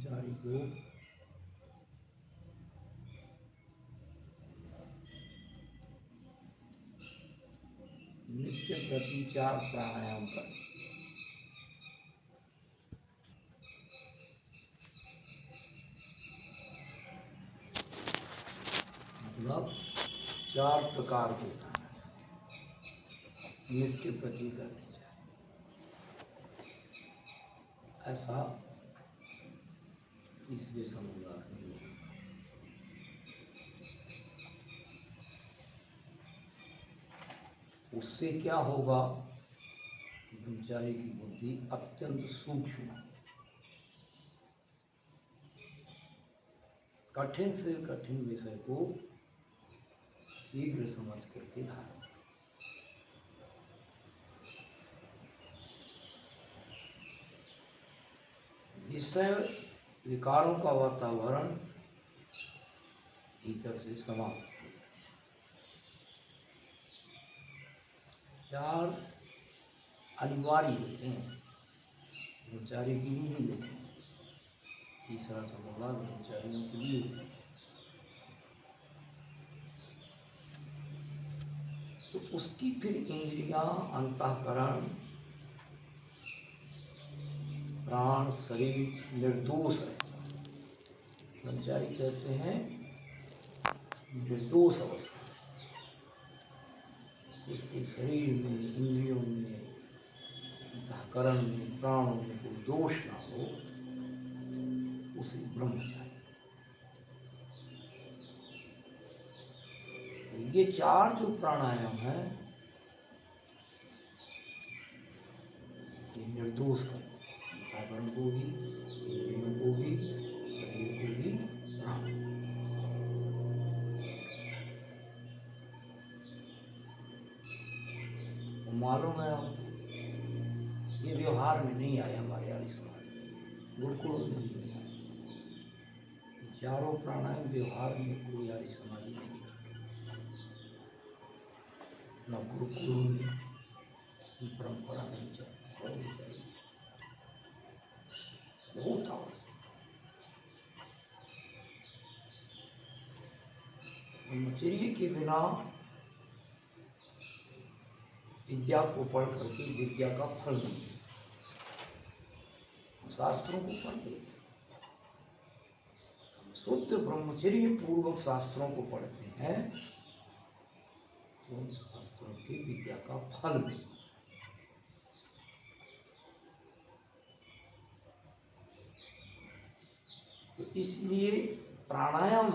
ब्रह्मचारी को नित्य प्रति 4 प्राणायाम करें। मतलब 4 प्रकार के नित्य प्रति करने चाहिए। ऐसा तीसरे समुद्रास में उससे क्या होगा? ब्रह्मचारी की बुद्धि अत्यंत सूक्ष्म, कठिन से कठिन विषय को शीघ्र समझ करके धारण। विषय विकारों का वातावरण भीतर से समाप्त। 4 अनिवार्य लिखें, ब्रह्मचारी के लिए ही लिखें। तीसरा समुदाय ब्रह्मचारियों के लिए। तो उसकी फिर इंद्रियां, अंतःकरण, प्राण, शरीर निर्दोष है। ब्रह्मचारी कहते हैं निर्दोष अवस्था। इसके शरीर में, इंद्रियों में, अंतःकरण में, प्राणों में कोई दोष ना हो, उसे ब्रह्मचारी। ये 4 जो प्राणायाम है ये निर्दोष है। अंतःकरण को भी, इंद्रियों को भी, शरीर को भी, प्राण। तो मालूम है आपको, ये व्यवहार में नहीं आया हमारे आर्य समाज में, गुरुकुल में नहीं आया। 4 प्राणायाम व्यवहार में कोई आर्य समाज में नहीं करता, न गुरुकुल में, परंपरा नहीं चलती, होनी चाहिए, बहुत आवश्यक। ब्रह्मचर्य के बिना विद्या को पढ़ करके विद्या का फल नहीं, शास्त्रों को पढ़ देते, शुद्ध ब्रह्मचर्य पूर्वक शास्त्रों को पढ़ते हैं, उन शास्त्रों की विद्या का फल मिलता। तो इसलिए प्राणायाम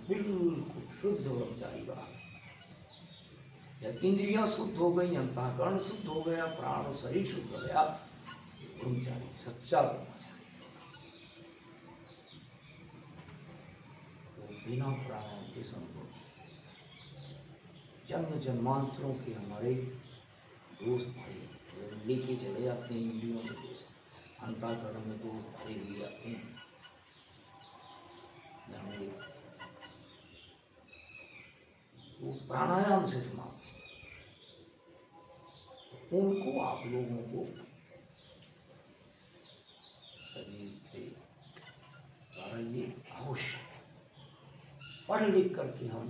बिल्कुल शुद्ध ब्रह्मचारी बना। जब इंद्रियां शुद्ध हो गई, अंतःकरण शुद्ध हो गया, प्राण और शरीर शुद्ध हो गया, ब्रह्मचारी सच्चा ब्रह्मचारी। तो बिना प्राणायाम के संभव। जन्म जन्मांतरों के हमारे दोस्त भाई लेके चले जाते हैं, इंद्रियों में दोस्त, अंतःकरण में दोस्त भाई भी जाते हैं। वो प्राणायाम से समाप्त, उनको आप लोगों को शरीर से ये अवश्य पढ़ लिख करके हम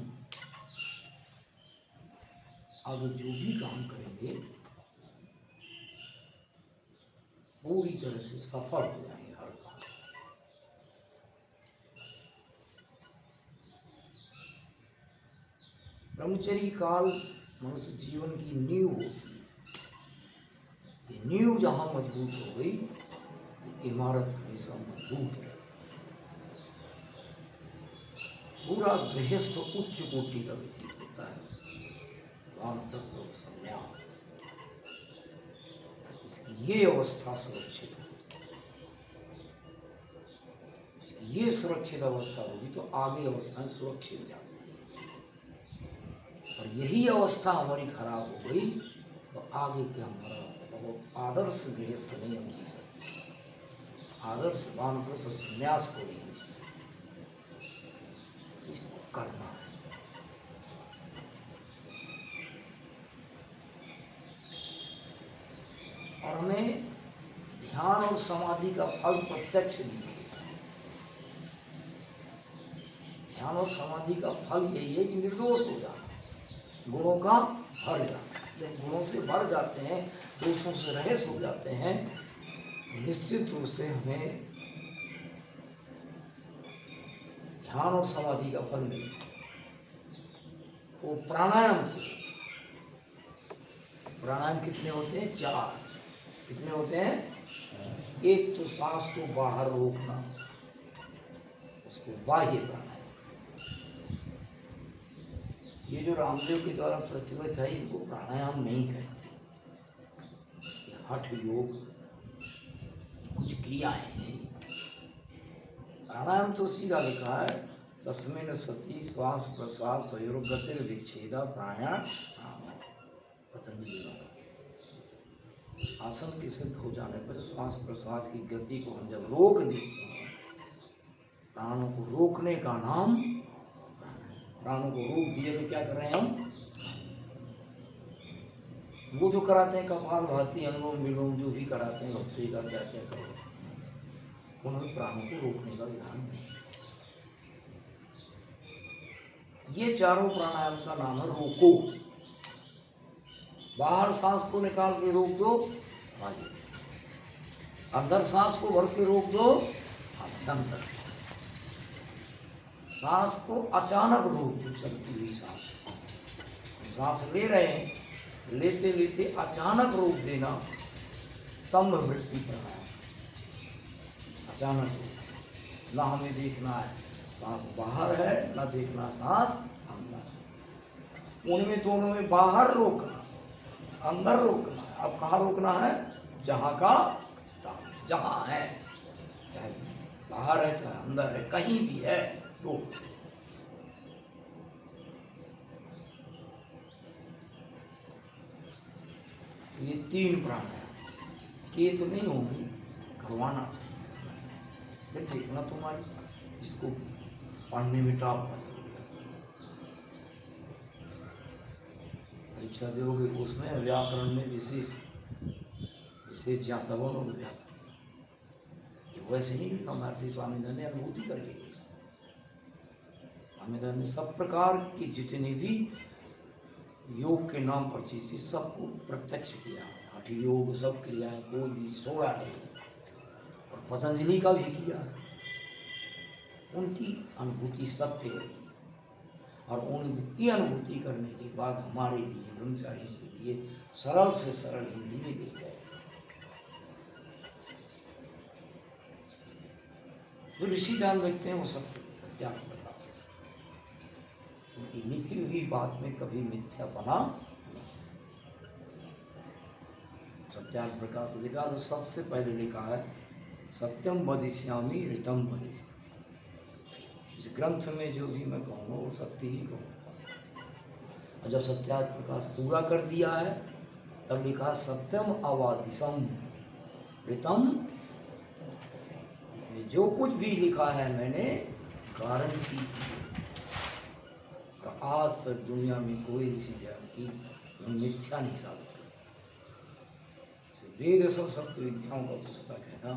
आगे जो भी काम करेंगे पूरी तरह से सफल हो जाएंगे हर काम। ब्रह्मचर्य काल मनुष्य जीवन की नींव होती है। ये नींव जहाँ मजबूत हो गई, इमारत हमेशा मजबूत है। पूरा गृहस्थ उच्च कोटि का व्यतीत होता है। वानप्रस्थ और संन्यास, इसकी ये अवस्था सुरक्षित है। ये सुरक्षित अवस्था होगी तो आगे अवस्थाएं सुरक्षित हो जाती है। और यही अवस्था हमारी खराब हो गई तो आगे के हमारा बहुत आदर्श गृहस्थ नहीं हम जी सकते, आदर्श वानप्रस्थ और संन्यास को नहीं जी सकते। इसको करना है। ध्यान और समाधि का फल प्रत्यक्ष दिखे। ध्यान और समाधि का फल यही है कि निर्दोष हो जाना, गुणों का भर जाना। जब गुणों से भर जाते हैं, दोषों से रहित हो जाते हैं, निश्चित रूप से हमें ध्यान और समाधि का फल मिलता है। वो प्राणायाम से, प्राणायाम कितने होते हैं? 4। कितने होते हैं? एक तो सांस को बाहर रोकना, उसको बाह्य प्राणायाम। ये जो रामदेव के द्वारा प्रचलित है, इनको प्राणायाम नहीं कहते, हठ योग, कुछ क्रियाएं हैं। प्राणायाम तो सीधा लिखा है, तस्मिन् सति श्वास प्रश्वास संयोगतिर विच्छेदा प्राणायाम। पतंजलि आसन के सिद्ध हो जाने पर श्वास प्रश्वास की गति को हम जब रोक देते हैं, प्राणों को रोकने का नाम, प्राणों को रोक दिए तो क्या कर रहे हैं हम? वो जो कराते हैं कपाल भाती, अनुलोम विलोम, जो भी कराते हैं, उससे का क्या क्या करो, उन्होंने प्राणों को रोकने का विधान नहीं। ये चारों प्राणायाम का नाम है रोको। बाहर सांस को निकाल के रोक दो, अंदर सांस को भर के रोक दो, अंदर सांस को अचानक रोक दो, चलती हुई सांस, सांस ले रहे हैं, लेते लेते अचानक रोक देना, स्तंभ वृत्ति प्राणायाम। अचानक रोक, ना हमें देखना है सांस बाहर है, ना देखना सांस अंदर। उनमें दोनों में बाहर रोकना, अंदर रोकना है। अब कहाँ रोकना है? जहाँ का जहाँ है, चाहे बाहर है चाहे अंदर है, कहीं भी है, रोक। ये 3 प्राणायाम के तो नहीं होंगे, करवाना चाहिए। देखना तुम्हारी इसको पढ़ने में टॉप है, परीक्षा दोगे उसमें व्याकरण में विशेष ज्ञातवन और व्याकरण, वैसे नहीं लिखा महर्षि स्वामीनाथन ने अनुभूति करके। स्वामीनाथन ने सब प्रकार के जितने भी योग के नाम परिचित थी सबको प्रत्यक्ष किया, हठ योग, सब क्रियाएं, कोई भी छोड़ा नहीं, और पतंजलि का भी किया। उनकी अनुभूति सत्य है, और उनकी अनुभूति करने के बाद हमारे लिए, ब्रह्मचारियों के लिए सरल से सरल हिंदी में लिख गए। जो ऋषि दान देखते हैं वो सत्यार्थ प्रकाश, उनकी लिखी हुई बात में कभी मिथ्या बना नहीं। सत्यार्थ प्रकाश लिखा तो सबसे पहले लिखा है सत्यम वदिष्यामि ऋतम वदिष्यामि। इस ग्रंथ में जो भी मैं कहूँगा वो सत्य ही कहूँगा। और जब सत्यार्थ प्रकाश पूरा कर दिया है तब लिखा सत्यम अवादिशम ऋतम। जो कुछ भी लिखा है मैंने गारंटी तो आज तक दुनिया में कोई ऋषि ज्ञान की मिथ्या नहीं साबित कर। वेद सब सत्य विद्याओं का पुस्तक है ना।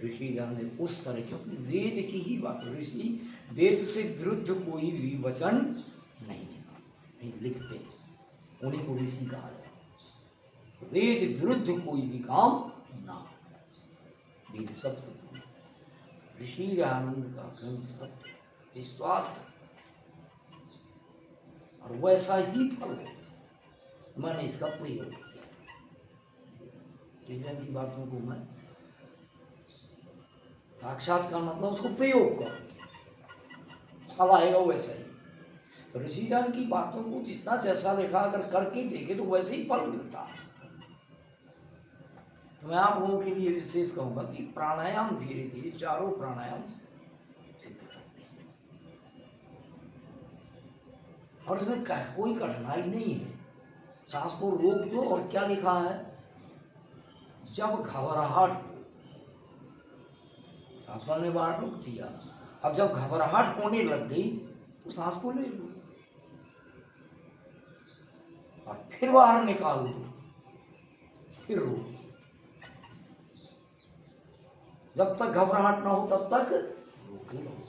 ऋषि ज्ञान ने उस तरह की अपनी वेद की ही बात, ऋषि वेद से विरुद्ध कोई भी वचन नहीं लिखते, उन्हीं को ऋषि कहा जाए। वेद विरुद्ध कोई भी काम ना, वेद सब सत्य। ऋषि आनंद का ग्रंथ सत्य, विश्वास था, और वैसा ही फल है। मैंने इसका प्रयोग किया, ऋषि की बातों को मैं साक्षात्कार मतलब उसको प्रयोग कर, फल आएगा वैसा ही। तो ऋषि जान की बातों को जितना जैसा लिखा अगर करके देखे तो वैसे ही फल मिलता है। तो मैं आप लोगों के लिए विशेष कहूँगा कि प्राणायाम धीरे धीरे चारों प्राणायाम सिद्ध करते हैं, और इसमें कोई कठिनाई नहीं है। सांस को रोक दो, और क्या लिखा है, जब घबराहट, सांस ने बाहर रोक दिया, अब जब घबराहट होने लग गई तो सांस को ले लो और फिर बाहर निकाल दो, फिर रोक। जब तक घबराहट ना हो तब तक रोके रहो,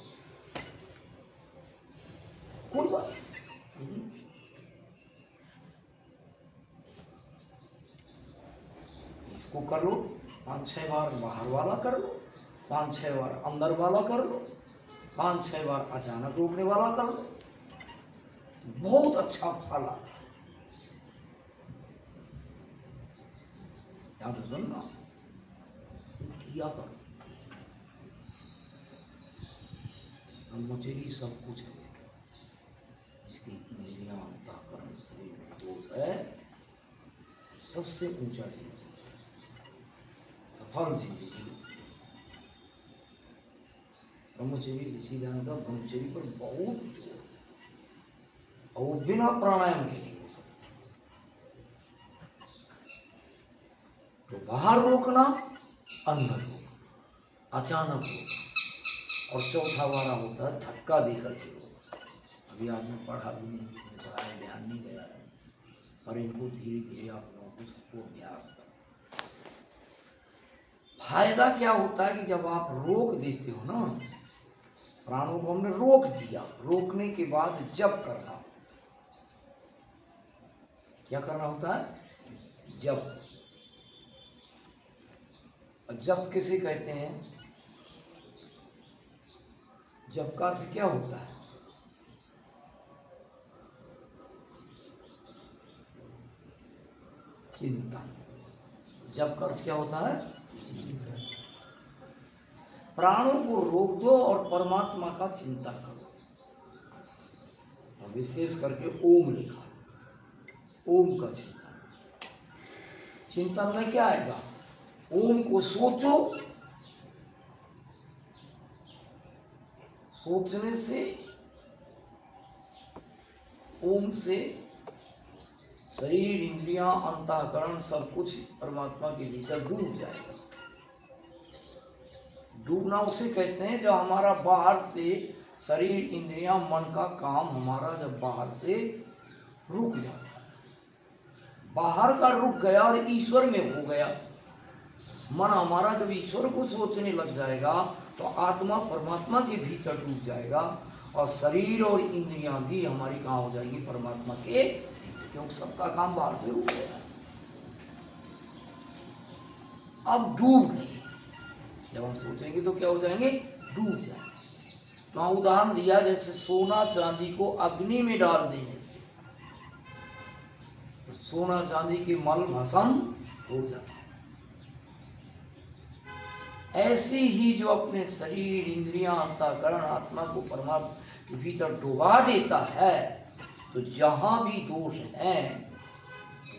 कोई बात नहीं। इसको कर लो 5-6 बार, बाहर वाला कर लो 5-6 बार, अंदर वाला कर लो 5-6 बार, अचानक रोकने वाला कर लो, बहुत अच्छा फल आता है। याद रखना, किया करो। ब्रह्मचर्य सब कुछ है, इसकी इंद्रियां अंतःकरण शरीर में दोष है, सबसे ऊंचा जीवन, सफल जिंदगी। ब्रह्मचर्य किसी जानता, ब्रह्मचर्य पर बहुत जोर, और बिना प्राणायाम के नहीं हो सकता। तो बाहर रोकना, अंदर रोकना, अचानक रोकना, और चौथा वाला होता है धक्का देकर के रोकना। अभी आपने पढ़ा भी नहीं, पढ़ाया ध्यान नहीं गया है, और इनको धीरे धीरे आप लोगों को सबको अभ्यास करें। फायदा क्या होता है कि जब आप रोक देते हो ना, प्राणों को हमने रोक दिया, रोकने के बाद जप करना, क्या करना होता है? जप। जप किसे कहते हैं? जप का अर्थ क्या होता है? चिंतन। जप का अर्थ क्या होता है? चिंतन। प्राणों को रोक दो और परमात्मा का चिंतन करो, और विशेष करके ओम लिखा, ओम का चिंतन। चिंतन में क्या आएगा? ओम को सोचो, सोचने से, ओम से शरीर, इंद्रियां, अंतःकरण सब कुछ परमात्मा के भीतर डूब जाएगा। डूबना उसे कहते हैं जब हमारा बाहर से शरीर, इंद्रियां, मन का काम हमारा जब बाहर से रुक जाता है, बाहर का रुक गया और ईश्वर में हो गया। मन हमारा जब ईश्वर को सोचने लग जाएगा तो आत्मा परमात्मा के भीतर डूब जाएगा, और शरीर और इंद्रियां भी हमारी कहाँ हो जाएंगी? परमात्मा के, क्योंकि सबका काम बाहर से रुक गया, अब डूब गए। जब हम सोचेंगे तो क्या हो जाएंगे? डूब जाएंगे। तो उदाहरण दिया जैसे सोना चांदी को अग्नि में डाल देने से तो सोना चांदी के मल भस्म हो जाता है। ऐसे ही जो अपने शरीर, इंद्रियां, अंतःकरण, आत्मा को परमात्मा के भीतर डुबा देता है, तो जहां भी दोष है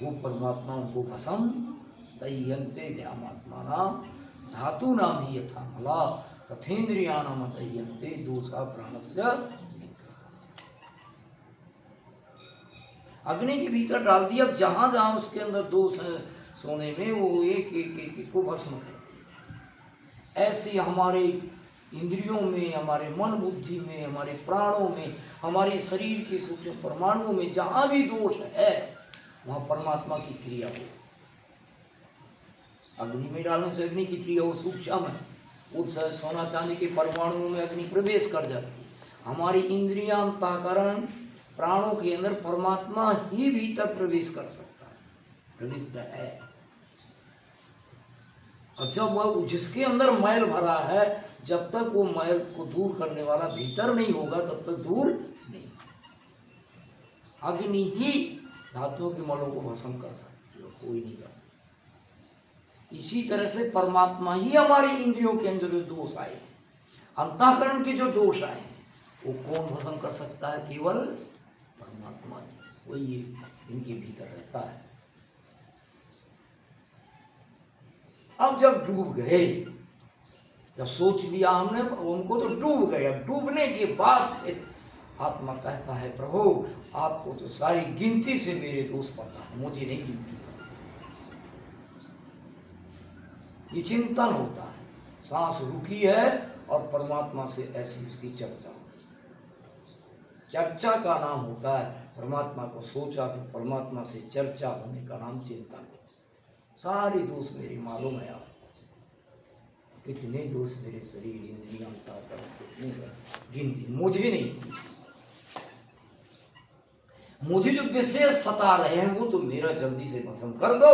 वो परमात्मा उनको भस्म दह्यन्ते ध्यात्मानां धातु नाम ही यथा मला तथेन्द्रियाणाम दह्यन्ते दोषा प्राणस्य निग्रह। अग्नि के भीतर डाल दिया, अब जहां जहां उसके अंदर दोष है सोने में, वो एक एक को भस्म कर। ऐसे हमारे इंद्रियों में, हमारे मन बुद्धि में, हमारे प्राणों में, हमारे शरीर के सूक्ष्म परमाणुओं में जहां भी दोष है वहां परमात्मा की क्रिया हो। अग्नि में डालने से अग्नि की क्रिया वो सूक्ष्म है, उस सोना चांदी के परमाणुओं में अग्नि प्रवेश कर जाती है। हमारी इंद्रियां, अंतःकरण, प्राणों के अंदर परमात्मा ही भीतर प्रवेश कर सकता है, प्रविष्ट है। और जब वह जिसके अंदर मैल भरा है, जब तक वो मैल को दूर करने वाला भीतर नहीं होगा तब तक दूर नहीं। अग्नि ही धातुओं के मलों को भस्म कर सकती है, कोई नहीं कर सकता। इसी तरह से परमात्मा ही हमारी इंद्रियों के अंदर जो दोष आए हैं, अंतःकरण के जो दोष आए हैं, वो कौन भस्म कर सकता है? केवल परमात्मा, वही इनके भीतर रहता है। अब जब डूब गए, जब सोच लिया हमने उनको तो डूब गए, अब डूबने के बाद फिर आत्मा कहता है प्रभु आपको तो सारी गिनती से मेरे दोष पता है, मुझे नहीं गिनती पता। ये चिंतन होता है, सांस रुकी है और परमात्मा से ऐसी उसकी चर्चा होती है। चर्चा का नाम होता है, परमात्मा को सोचा तो परमात्मा से चर्चा होने का नाम चिंतन। सारी दोष मेरी मालूम है आपको, कितने दोष मेरे शरीर इंद्रियां कितने गिनती मुझे नहीं, मुझे जो विशेष सता रहे हैं वो तो मेरा जल्दी से भस्म कर दो,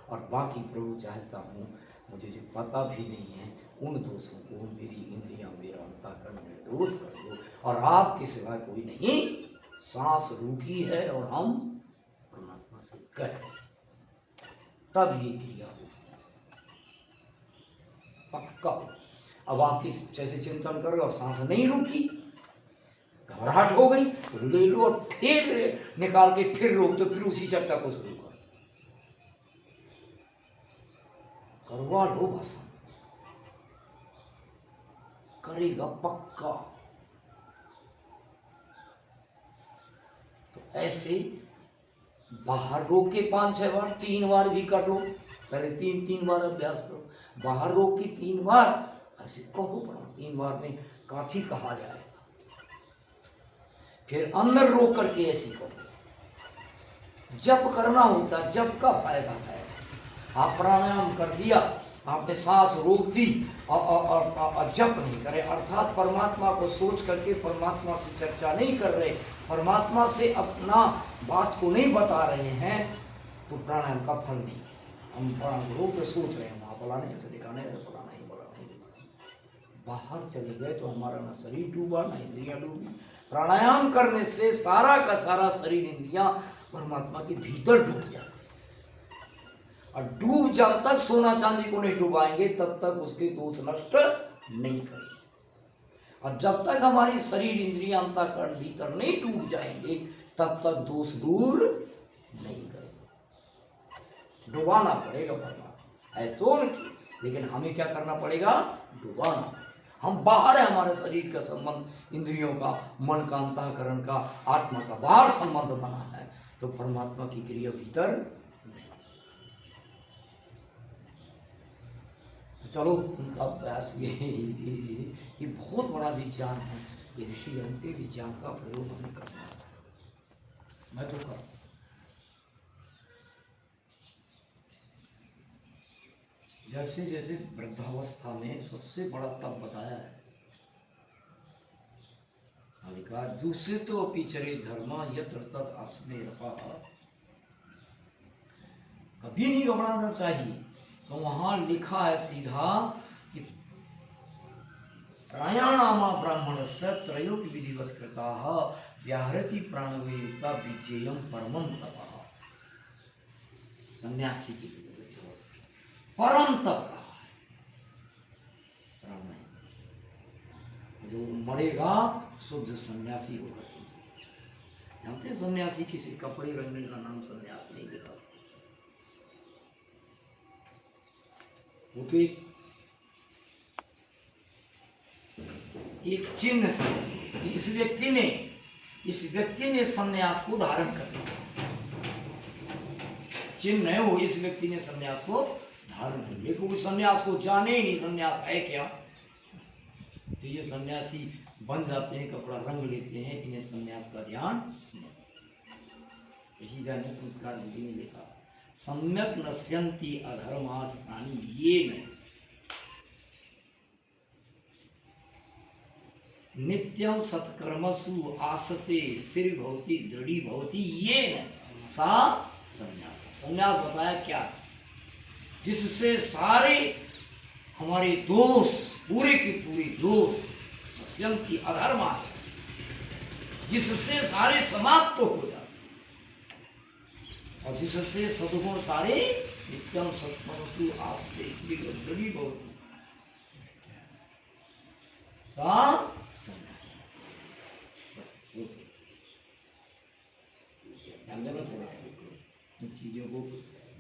और बाकी प्रभु चाहता हूँ मुझे जो पता भी नहीं है उन दोषों को मेरी इंद्रियां मेरा अंतःकरण निर्दोष कर दो, और आपके सिवा कोई नहीं। सांस रुकी है और हम परमात्मा से कह, तब ये क्रिया होती है पक्का। अब आप जैसे चिंतन करो और सांस नहीं रुकी, घबराहट हो गई तो ले लो और फिर निकाल के फिर रोक दो, फिर उसी चर्चा को शुरू करो, करवा लो भस्म, करेगा पक्का। तो ऐसे बाहर रोक के 5-6 बार, 3 बार भी कर लो, पहले 3 बार अभ्यास करो, बाहर रोक के 3 बार, ऐसे कहो पड़ा 3 बार में काफी कहा जाएगा। फिर अंदर रोक करके ऐसी करो। जप करना होता है, जप का फायदा है। आप प्राणायाम कर दिया, आपने सांस रोक दी और जप नहीं करे, अर्थात परमात्मा को सोच करके परमात्मा से चर्चा नहीं कर रहे, परमात्मा से अपना बात को नहीं बता रहे हैं, तो प्राणायाम का फल नहीं। हम प्राणायाम रोक के सोच रहे हैं, वहाँ फलाने ऐसे दिखाने फलाना ही बोला नहीं, बाहर चले गए तो हमारा ना शरीर डूबा ना इंद्रियां डूबी। प्राणायाम करने से सारा का सारा शरीर इंद्रियां परमात्मा के भीतर डूब जाते, और डूब जब तक सोना चांदी को नहीं डुबाएंगे तब तक उसके दोष नष्ट नहीं करेंगे, और जब तक हमारी शरीर इंद्रियां अंतःकरण भीतर नहीं डूब जाएंगे तब तक दोष दूर नहीं करेंगे। डुबाना पड़ेगा परमात्मा है तो उनकी, लेकिन हमें क्या करना पड़ेगा? डुबाना। हम बाहर है, हमारे शरीर का संबंध इंद्रियों का, मन का, अंतःकरण का, आत्मा का बाहर संबंध बना है, तो परमात्मा की क्रिया भीतर नहीं। तो चलो उनका अभ्यास ये बहुत बड़ा विज्ञान है, ये ऋषि जानते विज्ञान का प्रयोग हमें करना है, मैं तो कर। जैसे जैसे वृद्धावस्था में सबसे बड़ा तप बताया है, अधिकार दूसरे तो पिछड़े धर्मा यत्र तत् आसने रखा, कभी नहीं घबराना चाहिए। तो वहां लिखा है सीधा कि प्राणायामा ब्राह्मण से त्रयोपि विधिवत कृता व्याहरति प्राणवेयुक्ता विज्ञेयम परमं तपः। सन्यासी की परम तप का प्राणायाम, जो मरेगा शुद्ध सन्यासी होगा। जानते हैं सन्यासी किसी कपड़े रंगने का नाम सन्यास नहीं देता, वो तो एक चिन्ह से इस व्यक्ति ने सन्यास को धारण कर लिया, चिन्ह है वो, इस व्यक्ति ने सन्यास को धारण कर लिया, वो सन्यास को जाने ही नहीं सन्यास है क्या। तो ये सन्यासी बन जाते हैं, कपड़ा रंग लेते हैं, इन्हें सन्यास का ध्यान। इसी जाने संस्कार विधि में लिखा सम्यक नश्यन्ति अधर्मात् प्राणी ये न नित्यं सत्कर्मसु आसते स्थिर भवति दृढ़ी भवति ये न सा संन्यास। संन्यास बताया क्या? जिससे सारे हमारे दोष, पूरे के पूरे दोष, नश्यन्ति अधर्मात्, जिससे सारे समाप्त हो जाते, और जिससे सद्गुण सारे नित्यम सत्कर्मसु आसते दृढ़ी भवति सा चीजों को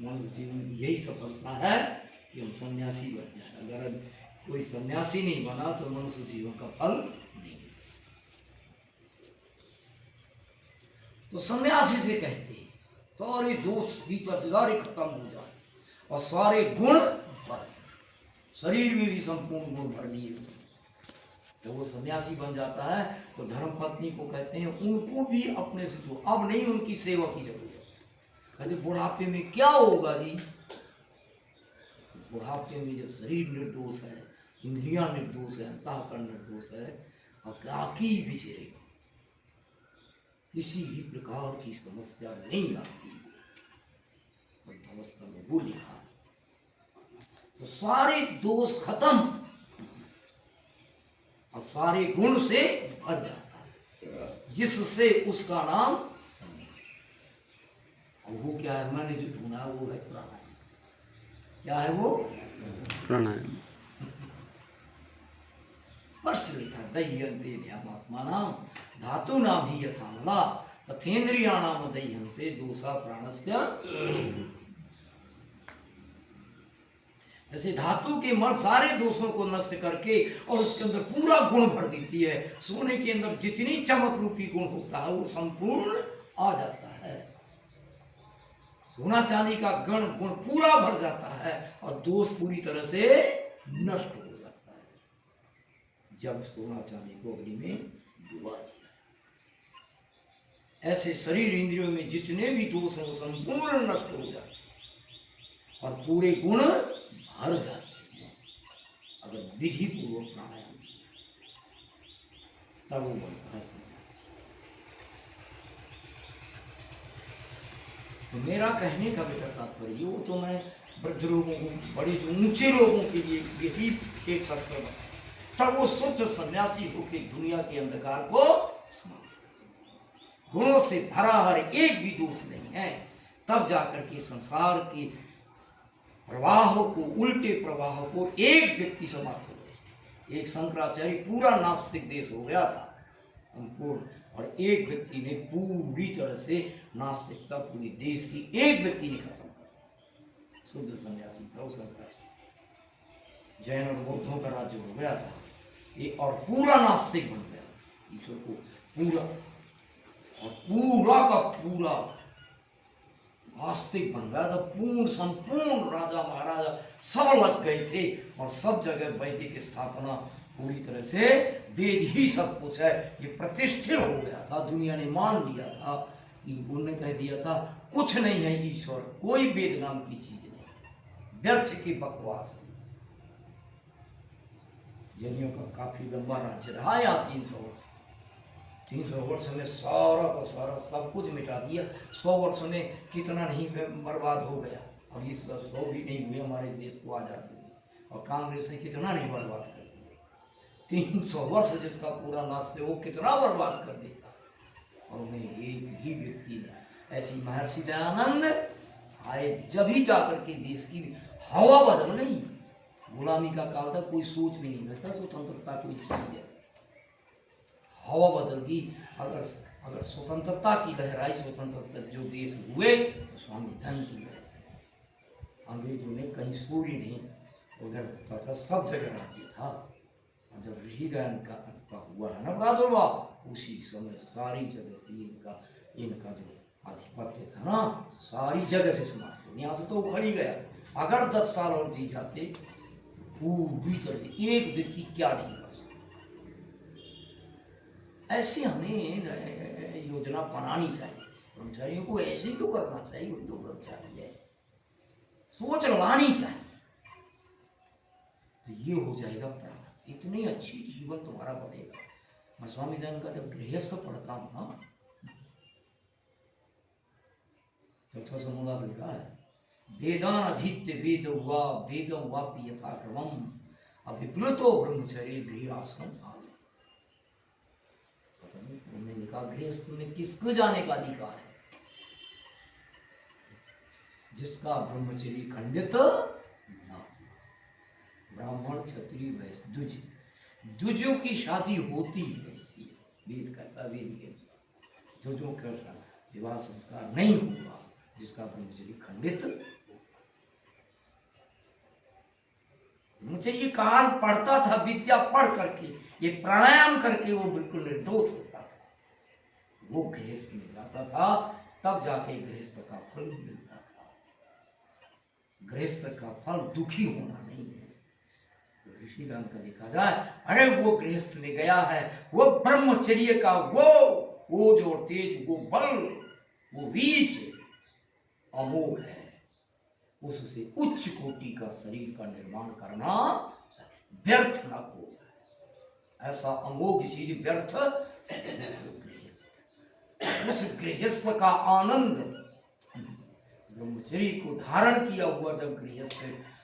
मनुष्य जीवन में यही सफलता है कि हम सन्यासी बन जाए। अगर कोई सन्यासी नहीं बना तो मनुष्य जीवन का फल नहीं। तो सन्यासी से कहते हैं सारे दोष भीतर से सारे खत्म हो जाए और सारे गुण बढ़ जाए, शरीर में भी संपूर्ण गुण भर लिए। तो वो सन्यासी बन जाता है तो धर्म पत्नी को कहते हैं उनको भी अपने से तो अब नहीं उनकी सेवा की जरूरत। कहते बुढ़ापे में क्या होगा जी? बुढ़ापे में जो शरीर निर्दोष है, इंद्रियां निर्दोष है, अंतःकरण निर्दोष है, और काकी विचरे किसी भी प्रकार की समस्या नहीं आती। अवस्था में वो लिखा तो सारे दोष खत्म और सारे गुण से भर जाता है, जिससे उसका नाम संन्यास। और वो क्या है, मैंने जो ढूंढा वो है प्राणायाम। क्या है वो? प्राणायाम। स्पष्ट लिखा, दह्यन्ते ध्यानात्मानां धातु नाम ही यथामला तथेन्द्रियाणाम दह्यन से दोषा प्राणस्य। जैसे धातु के मल सारे दोषों को नष्ट करके और उसके अंदर पूरा गुण भर देती है। सोने के अंदर जितनी चमक रूपी गुण होता है वो संपूर्ण आ जाता है। सोना चांदी का गुण पूरा भर जाता है और दोष पूरी तरह से नष्ट हो जाता है जब सोना चांदी को अग्नि में डुबा दिया। ऐसे शरीर इंद्रियों में जितने भी दोष हैं वो संपूर्ण नष्ट हो जाते हैं और पूरे गुण भर जाते हैं अगर विधि पूर्वक प्राणायाम तब वो बनता है सन्यासी। तो मेरा कहने का बेटा तात्पर्य वो तो मैं वृद्ध लोगों को, बड़े ऊंचे लोगों के लिए यही एक शस्त्र बताया, तब वो शुद्ध सन्यासी होकर दुनिया के अंधकार को समाप्त, गुणों से भरा हर एक भी दोष नहीं है, तब जाकर के संसार के प्रवाह को, उल्टे प्रवाह को एक व्यक्ति समाप्त हो गया। एक शंकराचार्य पूरा नास्तिक देश हो गया था संपूर्ण, और एक व्यक्ति ने पूरी तरह से नास्तिकता पूरी देश की एक व्यक्ति ने खत्म कर। शुद्ध सन्यासी था उस शंकराचार्य। जैन और बौद्धों का राज्य हो गया था ये, और पूरा नास्तिक बन गया, ईश्वर को पूरा और पूरा का पूरा आस्तिक बन गया था। पूर्ण संपूर्ण राजा महाराजा सब लग गए थे और सब जगह वैदिक स्थापना पूरी तरह से, वेद ही सब कुछ है, ये प्रतिष्ठित हो गया था। दुनिया ने मान लिया था कि उन्होंने कह दिया था कुछ नहीं है ईश्वर, कोई वेद नाम की चीज नहीं, व्यर्थ की बकवास है। जैनियों का काफी लंबा राज्य रहा यहाँ 300 वर्ष। 300 वर्ष में सारा का सारा सब कुछ मिटा दिया। 100 वर्ष में कितना नहीं बर्बाद हो गया, और इस 100 भी नहीं हुए हमारे देश को आजादी हुई, और कांग्रेस ने कितना नहीं बर्बाद कर दिया। 300 वर्ष जिसका पूरा नाश थे वो कितना बर्बाद कर देगा। और उन्हें एक ही व्यक्ति ने, ऐसी महर्षि दयानंद आए, जब ही जाकर के देश की हवा बदल गई। गुलामी का काल था, कोई सोच भी नहीं करता स्वतंत्रता कोई चीज है, हवा बदल गई। अगर स्वतंत्रता की लहराई, स्वतंत्रता जो देश हुए तो स्वामी धन की वजह से। अंग्रेजों ने कहीं सूर्य नहीं उधर होता था, सब जगह राज्य था। और जब ऋषि दयान का हुआ है ना प्रादुर्भाव, उसी समय सारी जगह से इनका जो आधिपत्य था ना, सारी जगह से समाप्त हो, यहाँ से तो उखड़ ही गया। अगर 10 साल और जी जाते पूरी तरह से एक व्यक्ति क्या नहीं कर सकता। ऐसे हमें योजना बनानी चाहिए, ब्रह्मचारियों को ऐसे ही तो करना चाहिए। उनको ब्रह्मचारी है, सोच लानी चाहिए, तो ये हो जाएगा प्राण, इतनी अच्छी जीवन तुम्हारा बनेगा। मैं स्वामी दयानंद का जब गृहस्थ पढ़ता हूँ ना, चौथा समुदाय लिखा है, वेदान अधीत्य वेद हुआ वेदम वापि यथा क्रमम अभिप्लुतो ब्रह्मचर्य गृहाश्रम। उन्होंने लिखा गृहस्थ में किसको जाने का अधिकार है, जिसका ब्रह्मचर्य खंडित न। ब्राह्मण क्षत्रिय वैश्य द्विज, द्विजों की शादी होती है, वेद कहता, वेद के अनुसार द्विजों का विवाह संस्कार नहीं होगा जिसका ब्रह्मचर्य खंडित। ब्रह्मचर्य काल पढ़ता था, विद्या पढ़ करके, ये प्राणायाम करके वो बिल्कुल निर्दोष होता था। वो गृहस्थ में जाता था, तब जाके गृहस्थ का फल मिलता था। गृहस्थ का फल दुखी होना नहीं है। तो ऋषि राम का देखा जाए, अरे वो गृहस्थ में गया है, वो ब्रह्मचर्य का वो जो तेज, वो बल, वो बीज अमोघ है, उससे उच्च कोटि का शरीर का निर्माण करना। व्यर्थ ना हो जाए। ऐसा अमोघ चीज व्यर्थ उस गृहस्थ का आनंद ब्रह्मचर्य को धारण किया हुआ जब गृहस्थ